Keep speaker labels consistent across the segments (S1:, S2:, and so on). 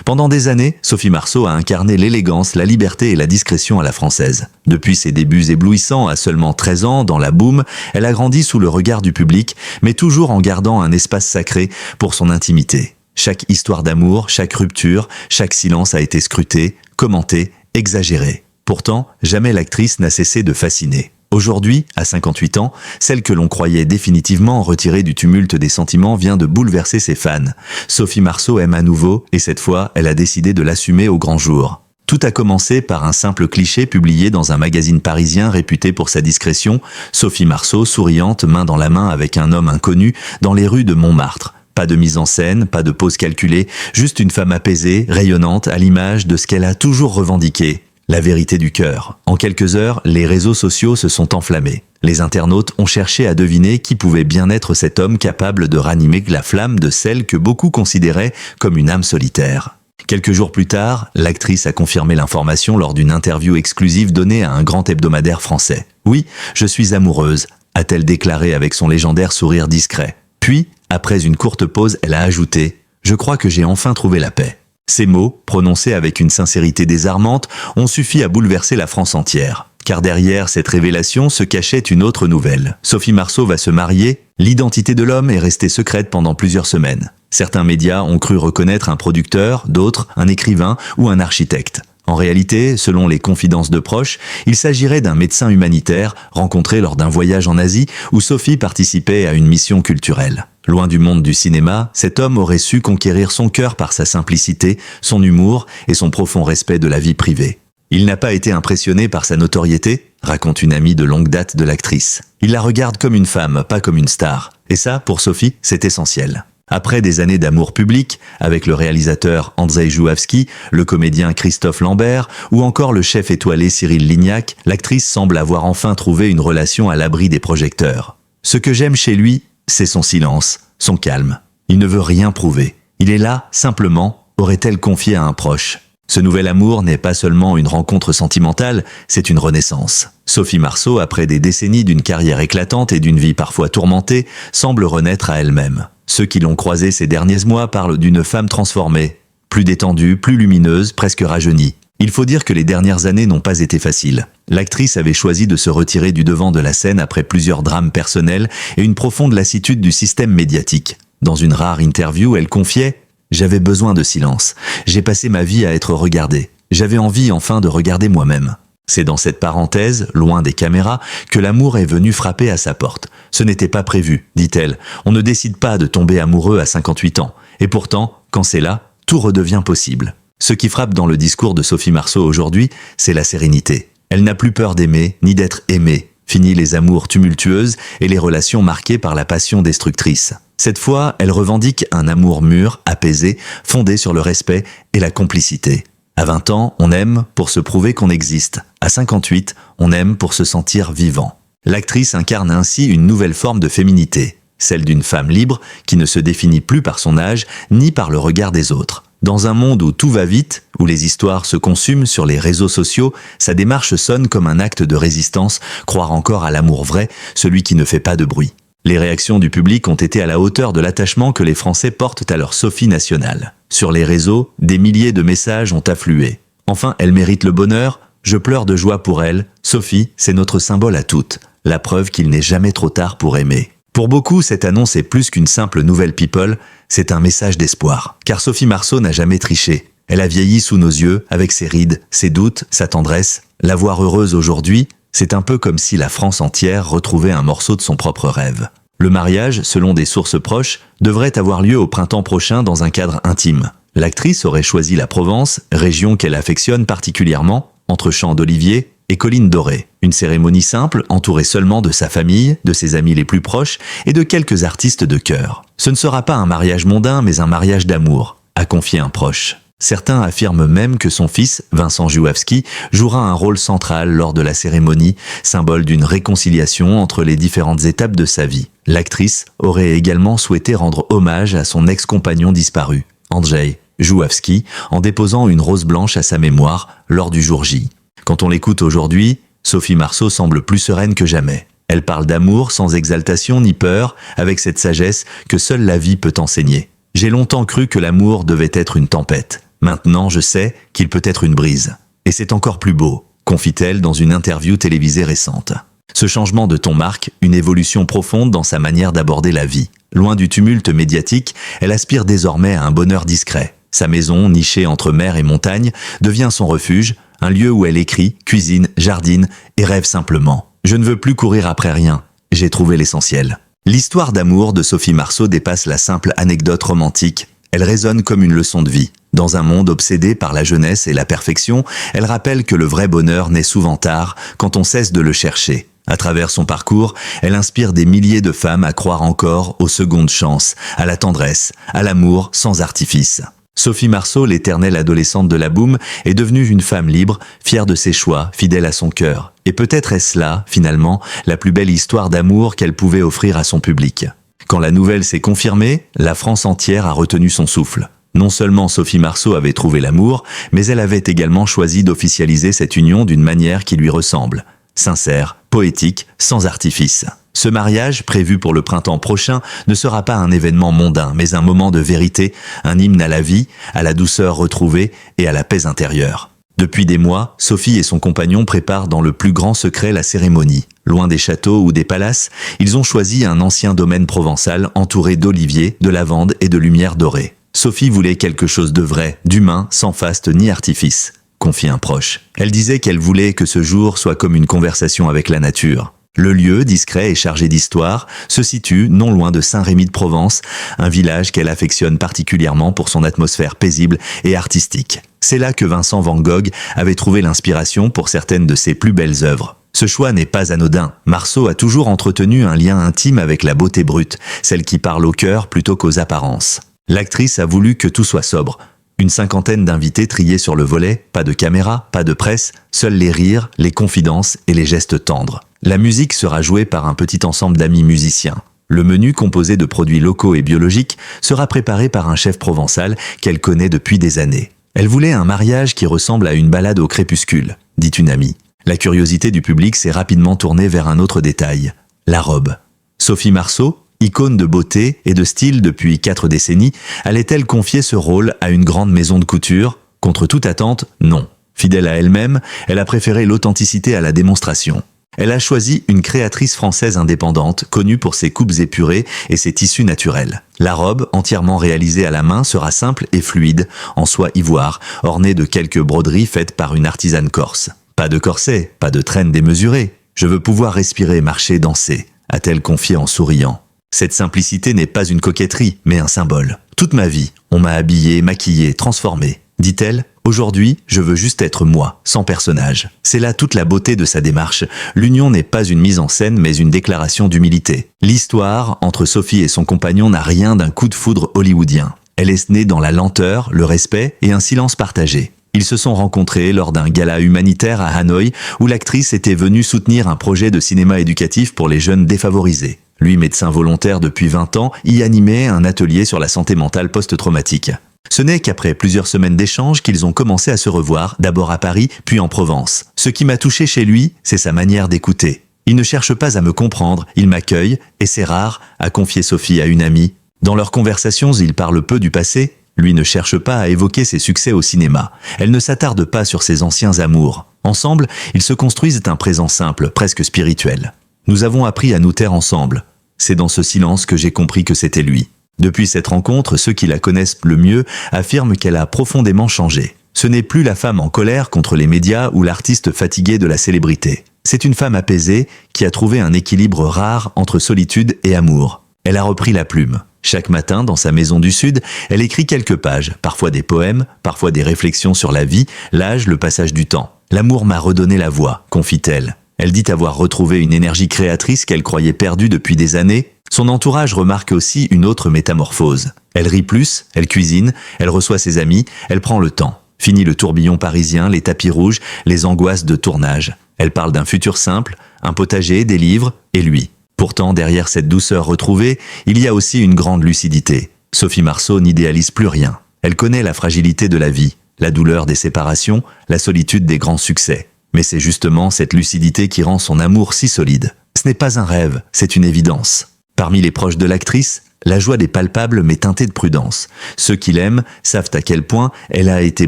S1: Pendant des années, Sophie Marceau a incarné l'élégance, la liberté et la discrétion à la française. Depuis ses débuts éblouissants à seulement 13 ans dans la boom, elle a grandi sous le regard du public, mais toujours en gardant un espace sacré pour son intimité. Chaque histoire d'amour, chaque rupture, chaque silence a été scruté, commenté, exagéré. Pourtant, jamais l'actrice n'a cessé de fasciner. Aujourd'hui, à 58 ans, celle que l'on croyait définitivement retirée du tumulte des sentiments vient de bouleverser ses fans. Sophie Marceau aime à nouveau et cette fois, elle a décidé de l'assumer au grand jour. Tout a commencé par un simple cliché publié dans un magazine parisien réputé pour sa discrétion. Sophie Marceau, souriante, main dans la main avec un homme inconnu, dans les rues de Montmartre. Pas de mise en scène, pas de pose calculée, juste une femme apaisée, rayonnante, à l'image de ce qu'elle a toujours revendiqué. La vérité du cœur. En quelques heures, les réseaux sociaux se sont enflammés. Les internautes ont cherché à deviner qui pouvait bien être cet homme capable de ranimer la flamme de celle que beaucoup considéraient comme une âme solitaire. Quelques jours plus tard, l'actrice a confirmé l'information lors d'une interview exclusive donnée à un grand hebdomadaire français. « Oui, je suis amoureuse », a-t-elle déclaré avec son légendaire sourire discret. Puis, après une courte pause, elle a ajouté « Je crois que j'ai enfin trouvé la paix ». Ces mots, prononcés avec une sincérité désarmante, ont suffi à bouleverser la France entière. Car derrière cette révélation se cachait une autre nouvelle. Sophie Marceau va se marier. L'identité de l'homme est restée secrète pendant plusieurs semaines. Certains médias ont cru reconnaître un producteur, d'autres un écrivain ou un architecte. En réalité, selon les confidences de proches, il s'agirait d'un médecin humanitaire rencontré lors d'un voyage en Asie où Sophie participait à une mission culturelle. Loin du monde du cinéma, cet homme aurait su conquérir son cœur par sa simplicité, son humour et son profond respect de la vie privée. Il n'a pas été impressionné par sa notoriété, raconte une amie de longue date de l'actrice. Il la regarde comme une femme, pas comme une star. Et ça, pour Sophie, c'est essentiel. Après des années d'amour public, avec le réalisateur Andrzej Jouhawski, le comédien Christophe Lambert ou encore le chef étoilé Cyril Lignac, l'actrice semble avoir enfin trouvé une relation à l'abri des projecteurs. Ce que j'aime chez lui, c'est son silence, son calme. Il ne veut rien prouver. Il est là, simplement, aurait-elle confié à un proche. Ce nouvel amour n'est pas seulement une rencontre sentimentale, c'est une renaissance. Sophie Marceau, après des décennies d'une carrière éclatante et d'une vie parfois tourmentée, semble renaître à elle-même. Ceux qui l'ont croisée ces derniers mois parlent d'une femme transformée, plus détendue, plus lumineuse, presque rajeunie. Il faut dire que les dernières années n'ont pas été faciles. L'actrice avait choisi de se retirer du devant de la scène après plusieurs drames personnels et une profonde lassitude du système médiatique. Dans une rare interview, elle confiait « J'avais besoin de silence. J'ai passé ma vie à être regardée. J'avais envie enfin de regarder moi-même. » C'est dans cette parenthèse, loin des caméras, que l'amour est venu frapper à sa porte. Ce n'était pas prévu, dit-elle. On ne décide pas de tomber amoureux à 58 ans. Et pourtant, quand c'est là, tout redevient possible. Ce qui frappe dans le discours de Sophie Marceau aujourd'hui, c'est la sérénité. Elle n'a plus peur d'aimer, ni d'être aimée. Fini les amours tumultueuses et les relations marquées par la passion destructrice. Cette fois, elle revendique un amour mûr, apaisé, fondé sur le respect et la complicité. À 20 ans, on aime pour se prouver qu'on existe. À 58, on aime pour se sentir vivant. L'actrice incarne ainsi une nouvelle forme de féminité, celle d'une femme libre qui ne se définit plus par son âge ni par le regard des autres. Dans un monde où tout va vite, où les histoires se consument sur les réseaux sociaux, sa démarche sonne comme un acte de résistance, croire encore à l'amour vrai, celui qui ne fait pas de bruit. Les réactions du public ont été à la hauteur de l'attachement que les Français portent à leur Sophie nationale. Sur les réseaux, des milliers de messages ont afflué. Enfin, elle mérite le bonheur, je pleure de joie pour elle, Sophie, c'est notre symbole à toutes, la preuve qu'il n'est jamais trop tard pour aimer. Pour beaucoup, cette annonce est plus qu'une simple nouvelle people, c'est un message d'espoir. Car Sophie Marceau n'a jamais triché. Elle a vieilli sous nos yeux, avec ses rides, ses doutes, sa tendresse. La voir heureuse aujourd'hui, c'est un peu comme si la France entière retrouvait un morceau de son propre rêve. Le mariage, selon des sources proches, devrait avoir lieu au printemps prochain dans un cadre intime. L'actrice aurait choisi la Provence, région qu'elle affectionne particulièrement, entre champs d'oliviers et collines dorées. Une cérémonie simple, entourée seulement de sa famille, de ses amis les plus proches et de quelques artistes de cœur. Ce ne sera pas un mariage mondain, mais un mariage d'amour, a confié un proche. Certains affirment même que son fils, Vincent Jouhawski, jouera un rôle central lors de la cérémonie, symbole d'une réconciliation entre les différentes étapes de sa vie. L'actrice aurait également souhaité rendre hommage à son ex-compagnon disparu, Andrzej Jouhawski, en déposant une rose blanche à sa mémoire lors du jour J. Quand on l'écoute aujourd'hui, Sophie Marceau semble plus sereine que jamais. Elle parle d'amour sans exaltation ni peur, avec cette sagesse que seule la vie peut enseigner. J'ai longtemps cru que l'amour devait être une tempête. Maintenant, je sais qu'il peut être une brise. Et c'est encore plus beau, confie-t-elle dans une interview télévisée récente. Ce changement de ton marque une évolution profonde dans sa manière d'aborder la vie. Loin du tumulte médiatique, elle aspire désormais à un bonheur discret. Sa maison, nichée entre mer et montagne, devient son refuge, un lieu où elle écrit, cuisine, jardine et rêve simplement. Je ne veux plus courir après rien. J'ai trouvé l'essentiel. L'histoire d'amour de Sophie Marceau dépasse la simple anecdote romantique. Elle résonne comme une leçon de vie. Dans un monde obsédé par la jeunesse et la perfection, elle rappelle que le vrai bonheur naît souvent tard, quand on cesse de le chercher. À travers son parcours, elle inspire des milliers de femmes à croire encore aux secondes chances, à la tendresse, à l'amour sans artifice. Sophie Marceau, l'éternelle adolescente de la boum, est devenue une femme libre, fière de ses choix, fidèle à son cœur. Et peut-être est-ce là, finalement, la plus belle histoire d'amour qu'elle pouvait offrir à son public. Quand la nouvelle s'est confirmée, la France entière a retenu son souffle. Non seulement Sophie Marceau avait trouvé l'amour, mais elle avait également choisi d'officialiser cette union d'une manière qui lui ressemble. Sincère, poétique, sans artifice. Ce mariage, prévu pour le printemps prochain, ne sera pas un événement mondain, mais un moment de vérité, un hymne à la vie, à la douceur retrouvée et à la paix intérieure. Depuis des mois, Sophie et son compagnon préparent dans le plus grand secret la cérémonie. Loin des châteaux ou des palaces, ils ont choisi un ancien domaine provençal entouré d'oliviers, de lavandes et de lumière dorée. Sophie voulait quelque chose de vrai, d'humain, sans faste ni artifice, confie un proche. Elle disait qu'elle voulait que ce jour soit comme une conversation avec la nature. Le lieu, discret et chargé d'histoire, se situe non loin de Saint-Rémy-de-Provence, un village qu'elle affectionne particulièrement pour son atmosphère paisible et artistique. C'est là que Vincent van Gogh avait trouvé l'inspiration pour certaines de ses plus belles œuvres. Ce choix n'est pas anodin. Marceau a toujours entretenu un lien intime avec la beauté brute, celle qui parle au cœur plutôt qu'aux apparences. L'actrice a voulu que tout soit sobre. Une cinquantaine d'invités triés sur le volet, pas de caméra, pas de presse, seuls les rires, les confidences et les gestes tendres. La musique sera jouée par un petit ensemble d'amis musiciens. Le menu, composé de produits locaux et biologiques, sera préparé par un chef provençal qu'elle connaît depuis des années. Elle voulait un mariage qui ressemble à une balade au crépuscule, dit une amie. La curiosité du public s'est rapidement tournée vers un autre détail, la robe. Sophie Marceau, icône de beauté et de style depuis 4 décennies, allait-elle confier ce rôle à une grande maison de couture? Contre toute attente, non. Fidèle à elle-même, elle a préféré l'authenticité à la démonstration. Elle a choisi une créatrice française indépendante, connue pour ses coupes épurées et ses tissus naturels. La robe, entièrement réalisée à la main, sera simple et fluide, en soie ivoire, ornée de quelques broderies faites par une artisane corse. Pas de corset, pas de traîne démesurée. Je veux pouvoir respirer, marcher, danser, a-t-elle confié en souriant. Cette simplicité n'est pas une coquetterie, mais un symbole. Toute ma vie, on m'a habillée, maquillée, transformée. Dit-elle, aujourd'hui, je veux juste être moi, sans personnage. C'est là toute la beauté de sa démarche. L'union n'est pas une mise en scène, mais une déclaration d'humilité. L'histoire entre Sophie et son compagnon n'a rien d'un coup de foudre hollywoodien. Elle est née dans la lenteur, le respect et un silence partagé. Ils se sont rencontrés lors d'un gala humanitaire à Hanoï, où l'actrice était venue soutenir un projet de cinéma éducatif pour les jeunes défavorisés. Lui, médecin volontaire depuis 20 ans, y animait un atelier sur la santé mentale post-traumatique. Ce n'est qu'après plusieurs semaines d'échanges qu'ils ont commencé à se revoir, d'abord à Paris, puis en Provence. Ce qui m'a touché chez lui, c'est sa manière d'écouter. Il ne cherche pas à me comprendre, il m'accueille, et c'est rare, a confié Sophie à une amie. Dans leurs conversations, il parle peu du passé. Lui ne cherche pas à évoquer ses succès au cinéma. Elle ne s'attarde pas sur ses anciens amours. Ensemble, ils se construisent un présent simple, presque spirituel. Nous avons appris à nous taire ensemble. C'est dans ce silence que j'ai compris que c'était lui. Depuis cette rencontre, ceux qui la connaissent le mieux affirment qu'elle a profondément changé. Ce n'est plus la femme en colère contre les médias ou l'artiste fatigué de la célébrité. C'est une femme apaisée qui a trouvé un équilibre rare entre solitude et amour. Elle a repris la plume. Chaque matin, dans sa maison du Sud, elle écrit quelques pages, parfois des poèmes, parfois des réflexions sur la vie, l'âge, le passage du temps. L'amour m'a redonné la voix, confie-t-elle. Elle dit avoir retrouvé une énergie créatrice qu'elle croyait perdue depuis des années. Son entourage remarque aussi une autre métamorphose. Elle rit plus, elle cuisine, elle reçoit ses amis, elle prend le temps. Fini le tourbillon parisien, les tapis rouges, les angoisses de tournage. Elle parle d'un futur simple, un potager, des livres, et lui. Pourtant, derrière cette douceur retrouvée, il y a aussi une grande lucidité. Sophie Marceau n'idéalise plus rien. Elle connaît la fragilité de la vie, la douleur des séparations, la solitude des grands succès. Mais c'est justement cette lucidité qui rend son amour si solide. Ce n'est pas un rêve, c'est une évidence. Parmi les proches de l'actrice, la joie est palpable mais teintée de prudence. Ceux qui l'aiment savent à quel point elle a été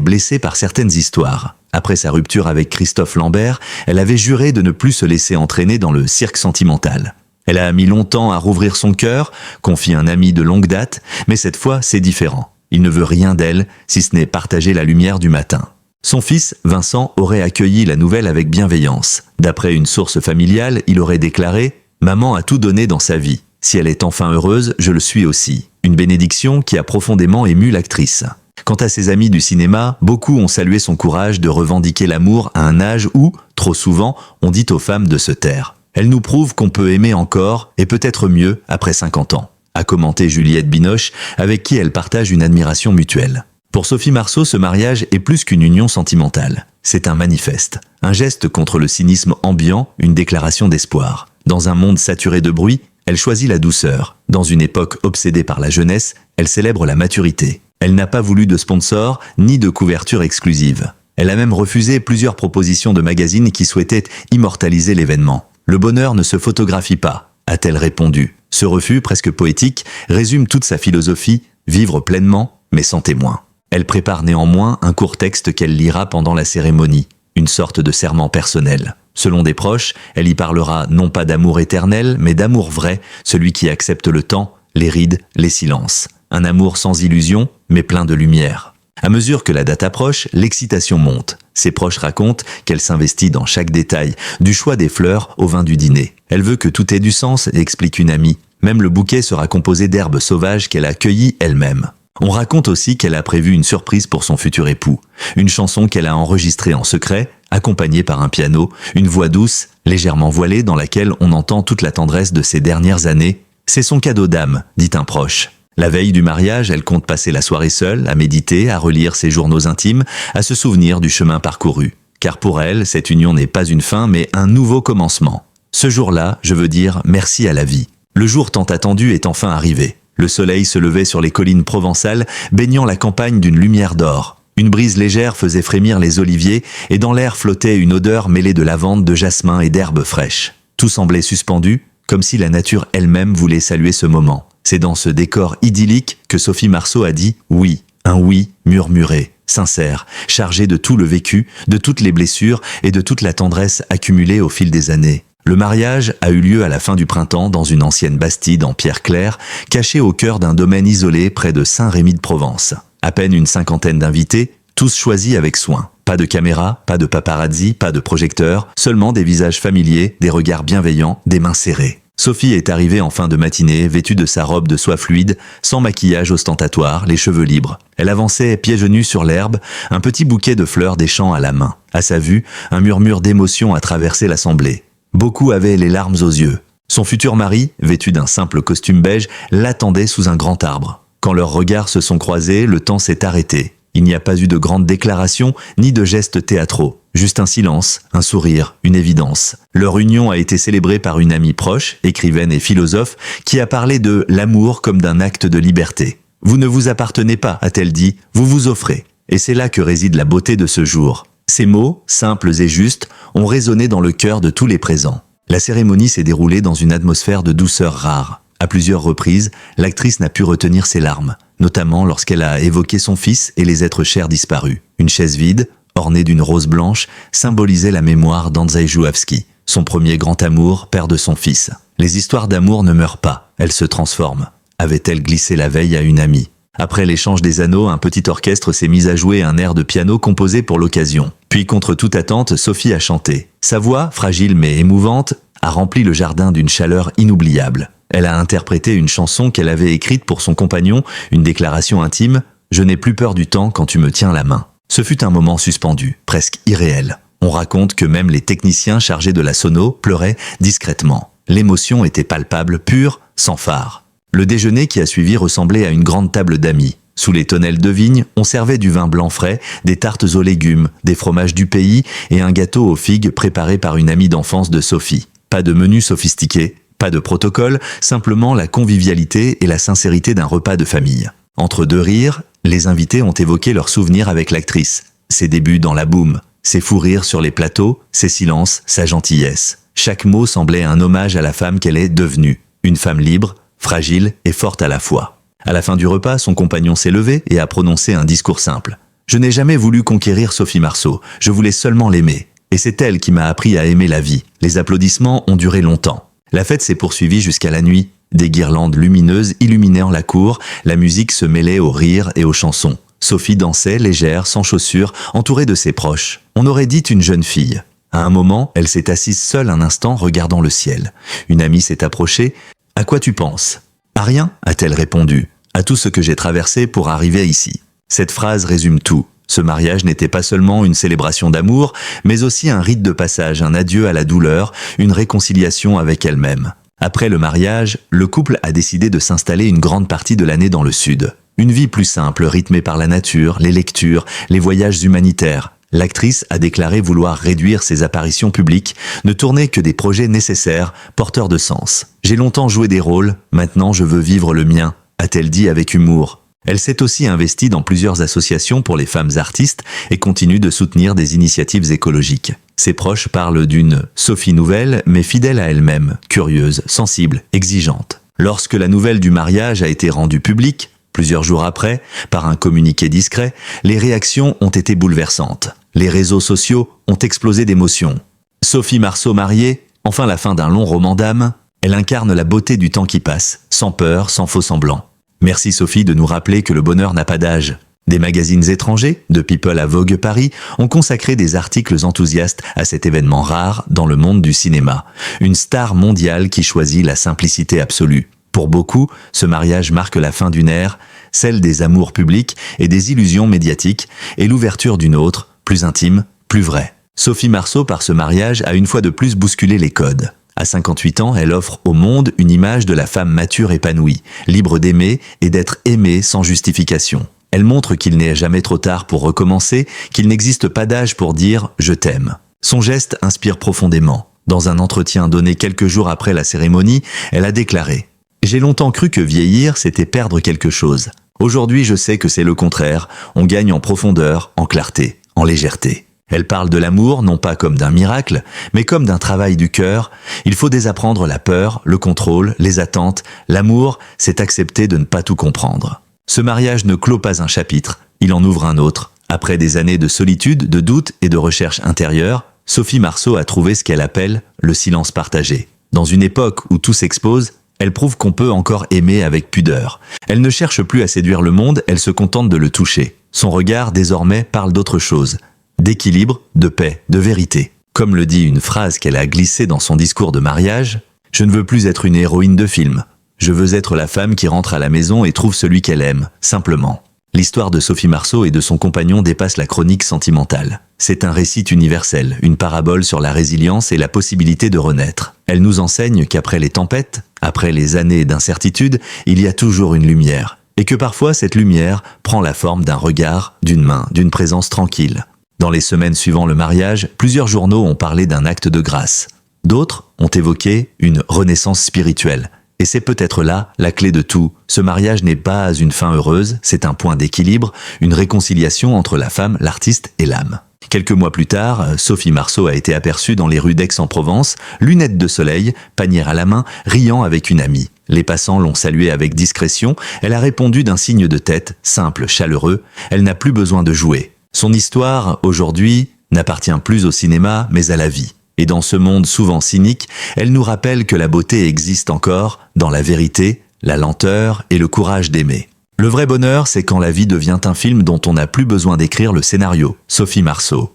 S1: blessée par certaines histoires. Après sa rupture avec Christophe Lambert, elle avait juré de ne plus se laisser entraîner dans le cirque sentimental. Elle a mis longtemps à rouvrir son cœur, confie un ami de longue date, mais cette fois c'est différent. Il ne veut rien d'elle, si ce n'est partager la lumière du matin. Son fils, Vincent, aurait accueilli la nouvelle avec bienveillance. D'après une source familiale, il aurait déclaré « Maman a tout donné dans sa vie. Si elle est enfin heureuse, je le suis aussi. » Une bénédiction qui a profondément ému l'actrice. Quant à ses amis du cinéma, beaucoup ont salué son courage de revendiquer l'amour à un âge où, trop souvent, on dit aux femmes de se taire. Elle nous prouve qu'on peut aimer encore, et peut-être mieux, après 50 ans, a commenté Juliette Binoche, avec qui elle partage une admiration mutuelle. Pour Sophie Marceau, ce mariage est plus qu'une union sentimentale. C'est un manifeste, un geste contre le cynisme ambiant, une déclaration d'espoir. Dans un monde saturé de bruit, elle choisit la douceur. Dans une époque obsédée par la jeunesse, elle célèbre la maturité. Elle n'a pas voulu de sponsor, ni de couverture exclusive. Elle a même refusé plusieurs propositions de magazines qui souhaitaient immortaliser l'événement. « Le bonheur ne se photographie pas », a-t-elle répondu. Ce refus, presque poétique, résume toute sa philosophie, vivre pleinement, mais sans témoin. Elle prépare néanmoins un court texte qu'elle lira pendant la cérémonie, une sorte de serment personnel. Selon des proches, elle y parlera non pas d'amour éternel, mais d'amour vrai, celui qui accepte le temps, les rides, les silences. Un amour sans illusion, mais plein de lumière. À mesure que la date approche, l'excitation monte. Ses proches racontent qu'elle s'investit dans chaque détail, du choix des fleurs au vin du dîner. Elle veut que tout ait du sens, explique une amie. Même le bouquet sera composé d'herbes sauvages qu'elle a cueillies elle-même. On raconte aussi qu'elle a prévu une surprise pour son futur époux. Une chanson qu'elle a enregistrée en secret, accompagnée par un piano, une voix douce, légèrement voilée dans laquelle on entend toute la tendresse de ses dernières années. C'est son cadeau d'âme, dit un proche. La veille du mariage, elle compte passer la soirée seule, à méditer, à relire ses journaux intimes, à se souvenir du chemin parcouru. Car pour elle, cette union n'est pas une fin, mais un nouveau commencement. Ce jour-là, je veux dire merci à la vie. Le jour tant attendu est enfin arrivé. Le soleil se levait sur les collines provençales, baignant la campagne d'une lumière d'or. Une brise légère faisait frémir les oliviers, et dans l'air flottait une odeur mêlée de lavande, de jasmin et d'herbes fraîches. Tout semblait suspendu, comme si la nature elle-même voulait saluer ce moment. C'est dans ce décor idyllique que Sophie Marceau a dit « oui », un oui murmuré, sincère, chargé de tout le vécu, de toutes les blessures et de toute la tendresse accumulée au fil des années. Le mariage a eu lieu à la fin du printemps dans une ancienne bastide en pierre claire, cachée au cœur d'un domaine isolé près de Saint-Rémy de Provence. À peine une cinquantaine d'invités, tous choisis avec soin. Pas de caméra, pas de paparazzi, pas de projecteurs, seulement des visages familiers, des regards bienveillants, des mains serrées. Sophie est arrivée en fin de matinée, vêtue de sa robe de soie fluide, sans maquillage ostentatoire, les cheveux libres. Elle avançait pieds nus sur l'herbe, un petit bouquet de fleurs des champs à la main. À sa vue, un murmure d'émotion a traversé l'assemblée. Beaucoup avaient les larmes aux yeux. Son futur mari, vêtu d'un simple costume beige, l'attendait sous un grand arbre. Quand leurs regards se sont croisés, le temps s'est arrêté. Il n'y a pas eu de grandes déclarations, ni de gestes théâtraux. Juste un silence, un sourire, une évidence. Leur union a été célébrée par une amie proche, écrivaine et philosophe, qui a parlé de l'amour comme d'un acte de liberté. « Vous ne vous appartenez pas », a-t-elle dit, « vous vous offrez ». Et c'est là que réside la beauté de ce jour. Ces mots, simples et justes, ont résonné dans le cœur de tous les présents. La cérémonie s'est déroulée dans une atmosphère de douceur rare. À plusieurs reprises, l'actrice n'a pu retenir ses larmes, notamment lorsqu'elle a évoqué son fils et les êtres chers disparus. Une chaise vide, ornée d'une rose blanche, symbolisait la mémoire d'Andrzej Jouhavski, son premier grand amour, père de son fils. Les histoires d'amour ne meurent pas, elles se transforment, avait-elle glissé la veille à une amie. Après l'échange des anneaux, un petit orchestre s'est mis à jouer un air de piano composé pour l'occasion. Puis, contre toute attente, Sophie a chanté. Sa voix, fragile mais émouvante, a rempli le jardin d'une chaleur inoubliable. Elle a interprété une chanson qu'elle avait écrite pour son compagnon, une déclaration intime « Je n'ai plus peur du temps quand tu me tiens la main ». Ce fut un moment suspendu, presque irréel. On raconte que même les techniciens chargés de la sono pleuraient discrètement. L'émotion était palpable, pure, sans phare. Le déjeuner qui a suivi ressemblait à une grande table d'amis. Sous les tonnelles de vigne, on servait du vin blanc frais, des tartes aux légumes, des fromages du pays et un gâteau aux figues préparé par une amie d'enfance de Sophie. Pas de menu sophistiqué, pas de protocole, simplement la convivialité et la sincérité d'un repas de famille. Entre deux rires, les invités ont évoqué leurs souvenirs avec l'actrice, ses débuts dans la boum, ses fous rires sur les plateaux, ses silences, sa gentillesse. Chaque mot semblait un hommage à la femme qu'elle est devenue. Une femme libre, fragile et forte à la fois. À la fin du repas, son compagnon s'est levé et a prononcé un discours simple. « Je n'ai jamais voulu conquérir Sophie Marceau, je voulais seulement l'aimer. Et c'est elle qui m'a appris à aimer la vie. » Les applaudissements ont duré longtemps. La fête s'est poursuivie jusqu'à la nuit. Des guirlandes lumineuses illuminèrent la cour, la musique se mêlait aux rires et aux chansons. Sophie dansait, légère, sans chaussures, entourée de ses proches. On aurait dit une jeune fille. À un moment, elle s'est assise seule un instant, regardant le ciel. Une amie s'est approchée. « À quoi tu penses ?»« À rien » a-t-elle répondu. « À tout ce que j'ai traversé pour arriver ici. » Cette phrase résume tout. Ce mariage n'était pas seulement une célébration d'amour, mais aussi un rite de passage, un adieu à la douleur, une réconciliation avec elle-même. Après le mariage, le couple a décidé de s'installer une grande partie de l'année dans le sud. Une vie plus simple, rythmée par la nature, les lectures, les voyages humanitaires. L'actrice a déclaré vouloir réduire ses apparitions publiques, ne tourner que des projets nécessaires, porteurs de sens. « J'ai longtemps joué des rôles, maintenant je veux vivre le mien », a-t-elle dit avec humour. Elle s'est aussi investie dans plusieurs associations pour les femmes artistes et continue de soutenir des initiatives écologiques. Ses proches parlent d'une Sophie nouvelle, mais fidèle à elle-même, curieuse, sensible, exigeante. Lorsque la nouvelle du mariage a été rendue publique, plusieurs jours après, par un communiqué discret, les réactions ont été bouleversantes. Les réseaux sociaux ont explosé d'émotions. Sophie Marceau mariée, enfin la fin d'un long roman d'âme, elle incarne la beauté du temps qui passe, sans peur, sans faux semblant. Merci Sophie de nous rappeler que le bonheur n'a pas d'âge. Des magazines étrangers, de People à Vogue Paris, ont consacré des articles enthousiastes à cet événement rare dans le monde du cinéma. Une star mondiale qui choisit la simplicité absolue. Pour beaucoup, ce mariage marque la fin d'une ère, celle des amours publics et des illusions médiatiques, et l'ouverture d'une autre, plus intime, plus vraie. Sophie Marceau, par ce mariage, a une fois de plus bousculé les codes. À 58 ans, elle offre au monde une image de la femme mature épanouie, libre d'aimer et d'être aimée sans justification. Elle montre qu'il n'est jamais trop tard pour recommencer, qu'il n'existe pas d'âge pour dire « je t'aime ». Son geste inspire profondément. Dans un entretien donné quelques jours après la cérémonie, elle a déclaré « J'ai longtemps cru que vieillir, c'était perdre quelque chose. Aujourd'hui, je sais que c'est le contraire. On gagne en profondeur, en clarté, en légèreté. » Elle parle de l'amour, non pas comme d'un miracle, mais comme d'un travail du cœur. Il faut désapprendre la peur, le contrôle, les attentes. L'amour, c'est accepter de ne pas tout comprendre. Ce mariage ne clôt pas un chapitre, il en ouvre un autre. Après des années de solitude, de doute et de recherche intérieure, Sophie Marceau a trouvé ce qu'elle appelle le silence partagé. Dans une époque où tout s'expose, elle prouve qu'on peut encore aimer avec pudeur. Elle ne cherche plus à séduire le monde, elle se contente de le toucher. Son regard, désormais, parle d'autre chose. D'équilibre, de paix, de vérité. Comme le dit une phrase qu'elle a glissée dans son discours de mariage, « Je ne veux plus être une héroïne de film. Je veux être la femme qui rentre à la maison et trouve celui qu'elle aime, simplement. » L'histoire de Sophie Marceau et de son compagnon dépasse la chronique sentimentale. C'est un récit universel, une parabole sur la résilience et la possibilité de renaître. Elle nous enseigne qu'après les tempêtes, après les années d'incertitude, il y a toujours une lumière. Et que parfois cette lumière prend la forme d'un regard, d'une main, d'une présence tranquille. Dans les semaines suivant le mariage, plusieurs journaux ont parlé d'un acte de grâce. D'autres ont évoqué une renaissance spirituelle. Et c'est peut-être là la clé de tout. Ce mariage n'est pas une fin heureuse, c'est un point d'équilibre, une réconciliation entre la femme, l'artiste et l'âme. Quelques mois plus tard, Sophie Marceau a été aperçue dans les rues d'Aix-en-Provence, lunettes de soleil, panier à la main, riant avec une amie. Les passants l'ont saluée avec discrétion, elle a répondu d'un signe de tête, simple, chaleureux, elle n'a plus besoin de jouer. Son histoire, aujourd'hui, n'appartient plus au cinéma, mais à la vie. Et dans ce monde souvent cynique, elle nous rappelle que la beauté existe encore dans la vérité, la lenteur et le courage d'aimer. Le vrai bonheur, c'est quand la vie devient un film dont on n'a plus besoin d'écrire le scénario. Sophie Marceau.